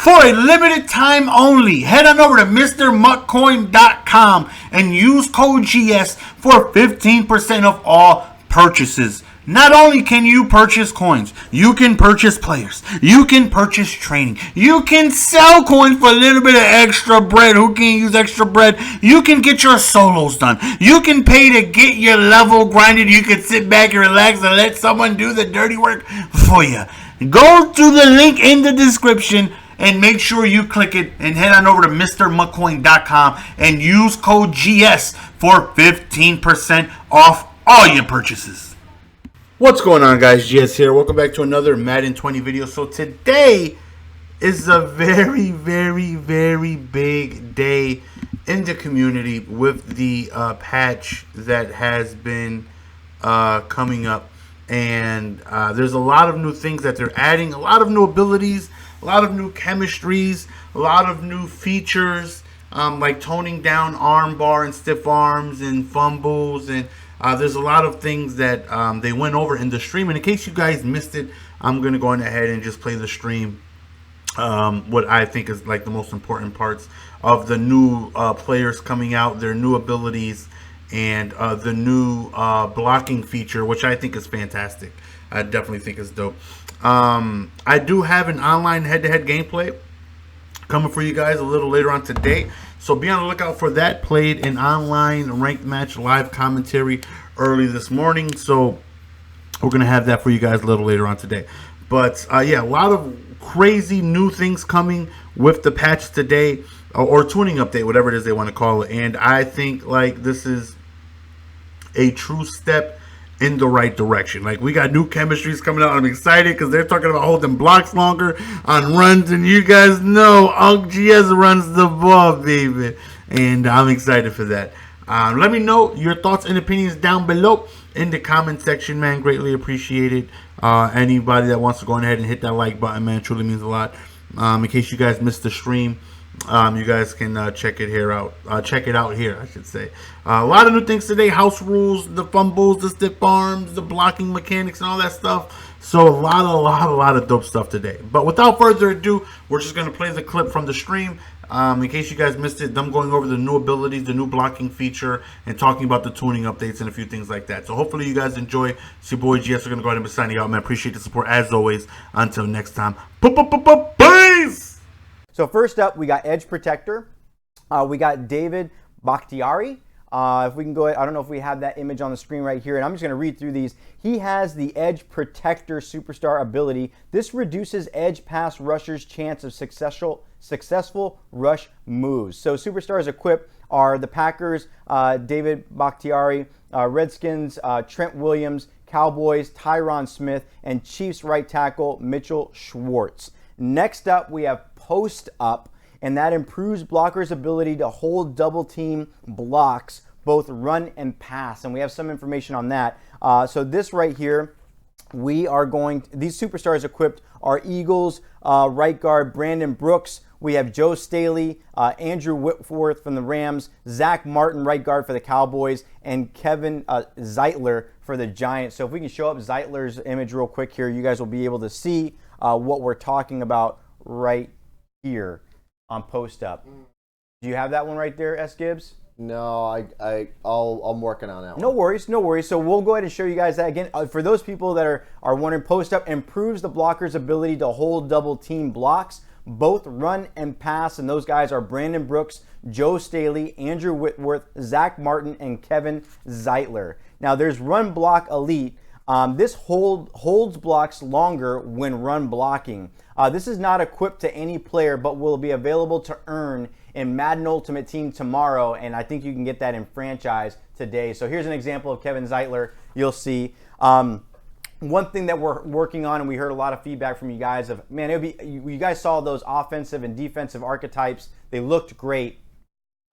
For a limited time only, head on over to MrMuckCoin.com and use code GS for 15% of all purchases. Not only can you purchase coins, you can purchase players, you can purchase training, you can sell coins for a little bit of extra bread. Who can use extra bread? You can get your solos done. You can pay to get your level grinded. You can sit back and relax and let someone do the dirty work for you. Go to the link in the description and make sure you click it and head on over to MrMuckCoin.com and use code GS for 15% off all your purchases. What's going on, guys? GS here. Welcome back to another Madden 20 video. So today is a very, very, very big day in the community with the patch that has been coming up. And there's a lot of new things that they're adding, a lot of new abilities, a lot of new chemistries, a lot of new features, like toning down arm bar and stiff arms and fumbles, and there's a lot of things that they went over in the stream. And in case you guys missed it, I'm going to go on ahead and just play the stream. What I think is like the most important parts of the new players coming out, their new abilities, and the new blocking feature, which I think is fantastic. I definitely think it's dope. I do have an online head-to-head gameplay coming for you guys a little later on today, so be on the lookout for that. Played an online ranked match live commentary early this morning, so we're gonna have that for you guys a little later on today. But yeah, a lot of crazy new things coming with the patch today, or tuning update, whatever it is they want to call it. And I think like this is a true step in the right direction. Like, we got new chemistries coming out. I'm excited because they're talking about holding blocks longer on runs, and you guys know GS runs the ball, baby, and I'm excited for that. Let me know your thoughts and opinions down below in the comment section, man. Greatly appreciated. Anybody that wants to go ahead and hit that like button, man, truly means a lot. In case you guys missed the stream, you guys can check it out here, I should say. A lot of new things today: house rules, the fumbles, the stiff arms, the blocking mechanics, and all that stuff. So a lot of dope stuff today. But without further ado, we're just gonna play the clip from the stream. In case you guys missed it, them going over the new abilities, the new blocking feature, and talking about the tuning updates and a few things like that. So hopefully you guys enjoy. It's your boy GS. We're gonna go ahead and be signing out, man. Appreciate the support as always. Until next time, peace. So first up, we got Edge Protector. We got David Bakhtiari. If we can go ahead, I don't know if we have that image on the screen right here, and I'm just going to read through these. He has the Edge Protector Superstar ability. This reduces edge pass rushers' chance of successful rush moves. So superstars equipped are the Packers, David Bakhtiari, Redskins, Trent Williams, Cowboys, Tyron Smith, and Chiefs right tackle Mitchell Schwartz. Next up, we have Post Up, and that improves blockers' ability to hold double team blocks, both run and pass, and we have some information on that. So this right here, these superstars equipped are Eagles right guard Brandon Brooks. We have Joe Staley, Andrew Whitworth from the Rams, Zach Martin right guard for the Cowboys, and Kevin Zeitler for the Giants. So if we can show up Zeitler's image real quick here, you guys will be able to see what we're talking about right here on Post Up. Do you have that one right there, S. Gibbs? No, I'm working on that one. No worries, no worries. So we'll go ahead and show you guys that again. For those people that are wondering, Post Up improves the blocker's ability to hold double team blocks, both run and pass, and those guys are Brandon Brooks, Joe Staley, Andrew Whitworth, Zach Martin, and Kevin Zeitler. Now there's Run Block Elite. This holds blocks longer when run blocking. This is not equipped to any player, but will be available to earn in Madden Ultimate Team tomorrow, and I think you can get that in franchise today. So here's an example of Kevin Zeitler. You'll see. One thing that we're working on, and we heard a lot of feedback from you guys of, man, you guys saw those offensive and defensive archetypes. They looked great,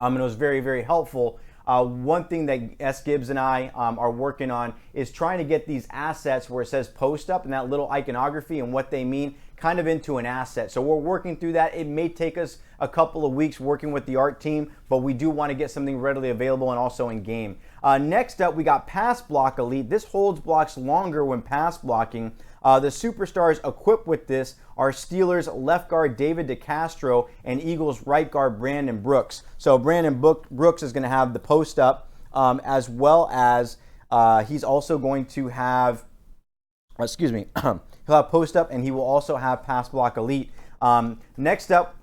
and it was very, very helpful. One thing that S. Gibbs and I are working on is trying to get these assets where it says Post Up and that little iconography and what they mean, kind of into an asset. So we're working through that. It may take us a couple of weeks working with the art team, but we do want to get something readily available and also in game. Next up, we got Pass Block Elite. This holds blocks longer when pass blocking. The superstars equipped with this are Steelers left guard David DeCastro and Eagles right guard Brandon Brooks. So Brandon Brooks is going to have the post up, as well as he's also going to have, he'll have post up, and he will also have Pass Block Elite. Next up,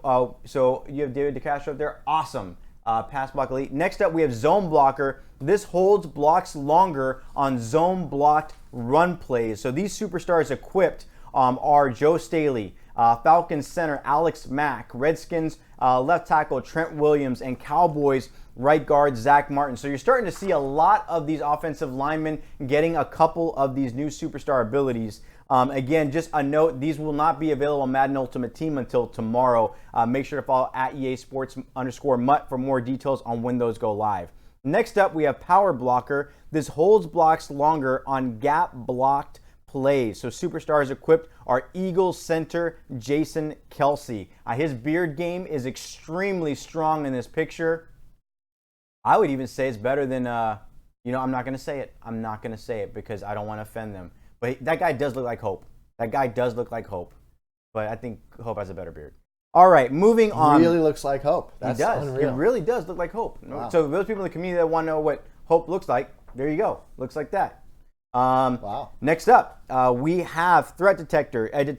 so you have David DeCastro up there. Awesome. Pass Block Elite. Next up, we have Zone Blocker. This holds blocks longer on zone blocked run plays. So these superstars equipped are Joe Staley, Falcons center Alex Mack, Redskins left tackle Trent Williams, and Cowboys right guard Zach Martin. So you're starting to see a lot of these offensive linemen getting a couple of these new superstar abilities. Again, just a note, these will not be available on Madden Ultimate Team until tomorrow. Make sure to follow at EA Sports_Mutt for more details on when those go live. Next up, we have Power Blocker. This holds blocks longer on gap blocked plays. So superstars equipped are Eagles center Jason Kelsey. His beard game is extremely strong in this picture. I would even say it's better than, I'm not going to say it. I'm not going to say it because I don't want to offend them. But that guy does look like Hope. That guy does look like Hope. But I think Hope has a better beard. All right, moving on. He really looks like Hope. That's he does. unreal. He really does look like Hope. Wow. So those people in the community that want to know what Hope looks like, there you go. Looks like that. Wow. Next up, we have Threat Detector. It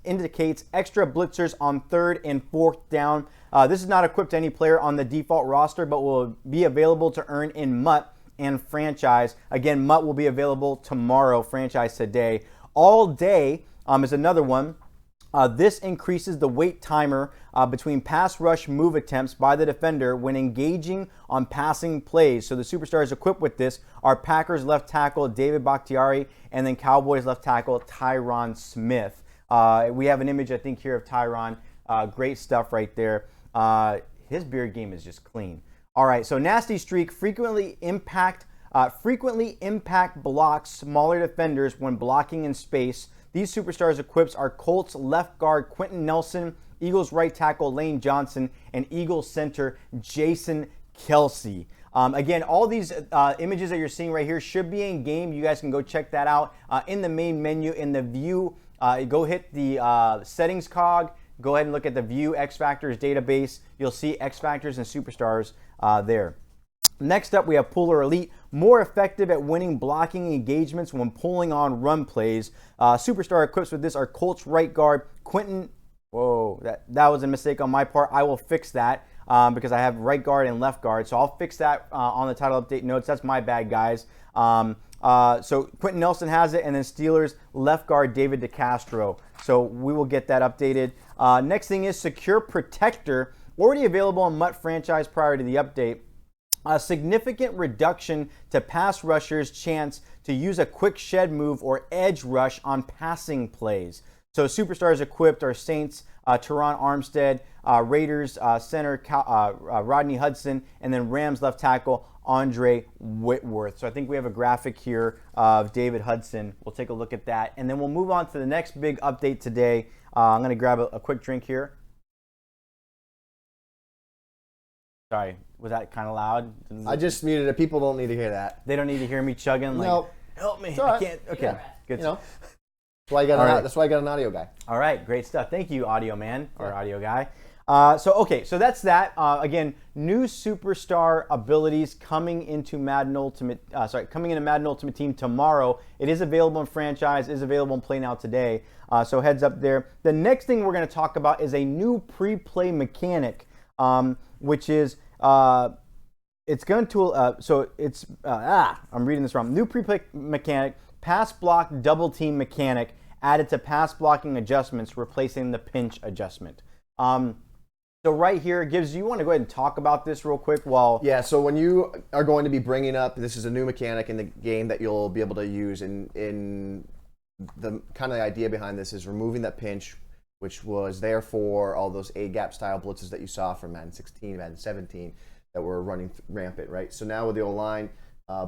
indicates extra blitzers on 3rd and 4th down. This is not equipped to any player on the default roster, but will be available to earn in MUT and Franchise. Again, MUT will be available tomorrow, Franchise today. All Day is another one. This increases the wait timer between pass rush move attempts by the defender when engaging on passing plays. So the superstars equipped with this are Packers left tackle David Bakhtiari and then Cowboys left tackle Tyron Smith. We have an image, I think, here of Tyron. Great stuff right there. His beard game is just clean. All right, so Nasty Streak frequently impact blocks smaller defenders when blocking in space. These superstars equips are Colts left guard Quentin Nelson, Eagles right tackle Lane Johnson, and Eagles center Jason Kelsey. Again, all these images that you're seeing right here should be in game. You guys can go check that out in the main menu in the view. Go hit the settings cog. Go ahead and look at the View X Factors database. You'll see X Factors and Superstars there. Next up, we have Puller Elite, more effective at winning blocking engagements when pulling on run plays. Superstar equips with this are Colts right guard Quentin. Whoa, that was a mistake on my part. I will fix that because I have right guard and left guard. So I'll fix that on the title update notes. That's my bad, guys. So Quentin Nelson has it, and then Steelers left guard David DeCastro. So we will get that updated. Next thing is Secure Protector, already available on MUT Franchise prior to the update. A significant reduction to pass rushers' chance to use a quick shed move or edge rush on passing plays. So superstars equipped are Saints, Teron Armstead, Raiders center Rodney Hudson, and then Rams left tackle Andre Whitworth. So I think we have a graphic here of David Hudson. We'll take a look at that, and then we'll move on to the next big update today. I'm going to grab a quick drink here. Sorry, was that kind of loud? I just muted it. People don't need to hear that. They don't need to hear me chugging. Like, Nope. help me. It's all right. I can't. Okay, Yeah. good. You know, that's why I got an audio guy. All right, great stuff. Thank you, audio man or audio guy. So that's that. Again, new superstar abilities coming into Madden Ultimate. Coming into Madden Ultimate Team tomorrow. It is available in Franchise. Is available in Play Now today. So heads up there. The next thing we're going to talk about is a new pre-play mechanic, which is it's going to I'm reading this wrong. New pre-play mechanic, pass block double team mechanic added to pass blocking adjustments, replacing the pinch adjustment. So right here, you want to go ahead and talk about this real quick while... Yeah, so when you are going to be bringing up, this is a new mechanic in the game that you'll be able to use, in the kind of the idea behind this is removing that pinch, which was there for all those A-gap style blitzes that you saw from Madden 16, Madden 17, that were running rampant, right? So now with the O-line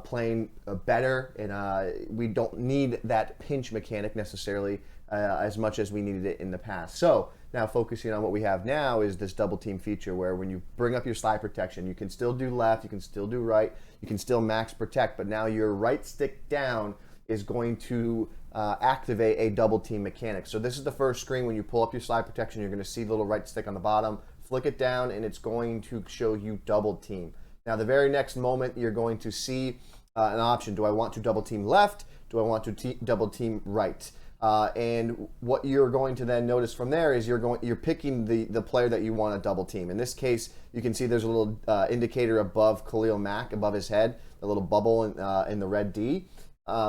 playing better, and we don't need that pinch mechanic necessarily as much as we needed it in the past. So now focusing on what we have now is this double team feature where when you bring up your slide protection, you can still do left, you can still do right, you can still max protect, but now your right stick down is going to activate a double team mechanic. So this is the first screen. When you pull up your slide protection, you're going to see the little right stick on the bottom, flick it down, and it's going to show you double team. Now the very next moment, you're going to see an option. Do I want to double team left? Do I want to double team right? And what you're going to then notice from there is you're picking the player that you want to double team. In this case, you can see there's a little indicator above Khalil Mack, above his head, a little bubble in the red D.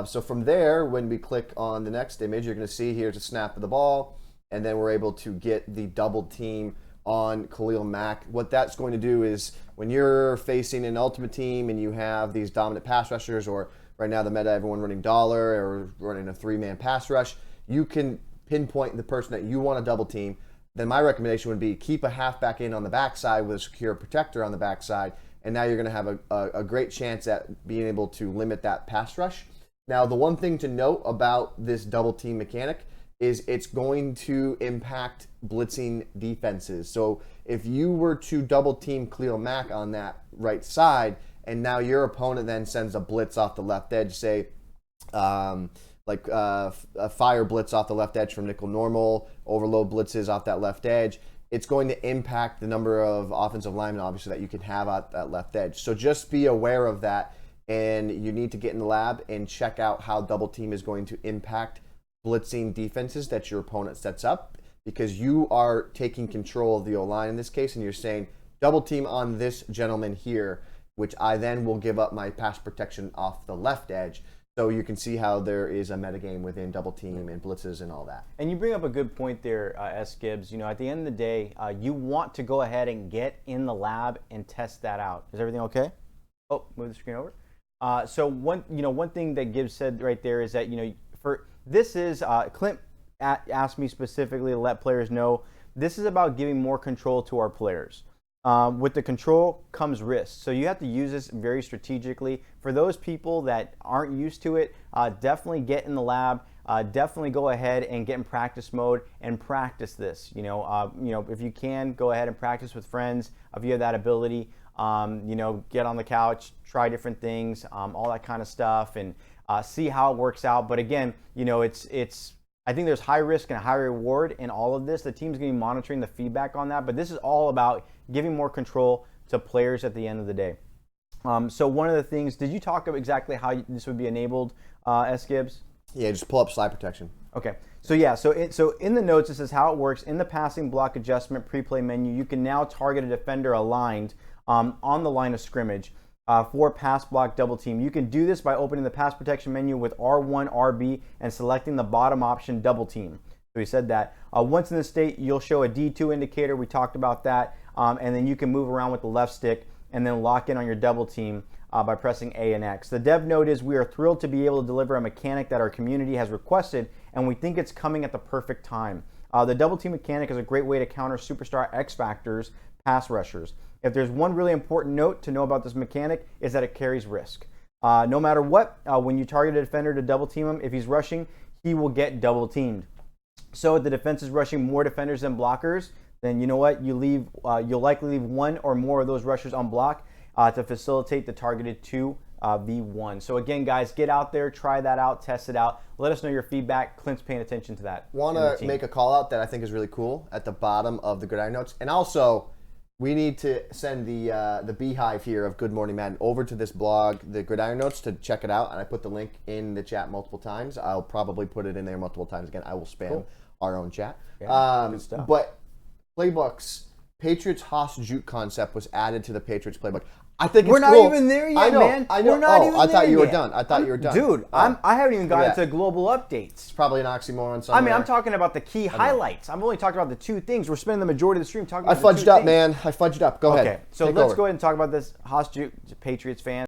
So from there, when we click on the next image, you're going to see here's a snap of the ball, and then we're able to get the double team on Khalil Mack. What that's going to do is when you're facing an ultimate team and you have these dominant pass rushers, or right now the meta, everyone running dollar or running a 3-man pass rush, you can pinpoint the person that you want to double team. Then my recommendation would be keep a halfback in on the backside with a secure protector on the backside, and now you're going to have a great chance at being able to limit that pass rush. Now, the one thing to note about this double team mechanic is it's going to impact blitzing defenses. So if you were to double team Khalil Mack on that right side, and now your opponent then sends a blitz off the left edge, say a fire blitz off the left edge from nickel normal, overload blitzes off that left edge, it's going to impact the number of offensive linemen, obviously, that you can have at that left edge. So just be aware of that, and you need to get in the lab and check out how double team is going to impact blitzing defenses that your opponent sets up, because you are taking control of the O-line in this case, and you're saying double team on this gentleman here, which I then will give up my pass protection off the left edge. So you can see how there is a metagame within double team and blitzes and all that. And you bring up a good point there, S. Gibbs. You know, at the end of the day, you want to go ahead and get in the lab and test that out. Is everything okay? Oh, move the screen over. So one thing that Gibbs said right there is that, Clint asked me specifically to let players know this is about giving more control to our players. With the control comes risk. So you have to use this very strategically. For those people that aren't used to it, definitely get in the lab. Definitely go ahead and get in practice mode and practice this. If you can, go ahead and practice with friends if you have that ability. Get on the couch, try different things, all that kind of stuff, and see how it works out. But again, I think there's high risk and high reward in all of this. The team's going to be monitoring the feedback on that, but this is all about giving more control to players at the end of the day. So one of the things, did you talk about exactly how this would be enabled, S. Gibbs? Yeah, just pull up slide protection. Okay. So yeah, so in the notes, it says how it works. In the passing block adjustment pre-play menu, you can now target a defender aligned on the line of scrimmage for pass block double team. You can do this by opening the pass protection menu with R1, RB, and selecting the bottom option double team. So we said that. Once in the state, you'll show a D2 indicator. We talked about that. And then you can move around with the left stick and then lock in on your double team by pressing A and X. The dev note is we are thrilled to be able to deliver a mechanic that our community has requested, and we think it's coming at the perfect time. The double team mechanic is a great way to counter superstar X Factor's pass rushers. If there's one really important note to know about this mechanic is that it carries risk. No matter what, when you target a defender to double team him, if he's rushing, he will get double teamed. So if the defense is rushing more defenders than blockers, then you know what? You'll likely leave one or more of those rushers on block to facilitate the targeted 2v1. So again, guys, get out there, try that out, test it out. Let us know your feedback. Clint's paying attention to that. Want to make a call out that I think is really cool at the bottom of the Gridiron Notes. And also, we need to send the beehive here of Good Morning Madden over to this blog, the Gridiron Notes, to check it out. And I put the link in the chat multiple times. I'll probably put it in there multiple times again. I will spam our own chat. Yeah, good stuff. But playbooks, Patriots Haas Juke concept was added to the Patriots playbook. I think we're it's not cool. even there yet, I know, man. I know. We're not even I thought there you were yet. done. I thought you were done. Dude, I haven't even gotten to global updates. It's probably an oxymoron somewhere. I mean, I'm talking about the key highlights. I've only talked about the two things. We're spending the majority of the stream talking about I the two fudged up, things. man. I fudged up. Go ahead. Okay, so Take let's over. go ahead and talk about this. Haas Juke, Patriots fan.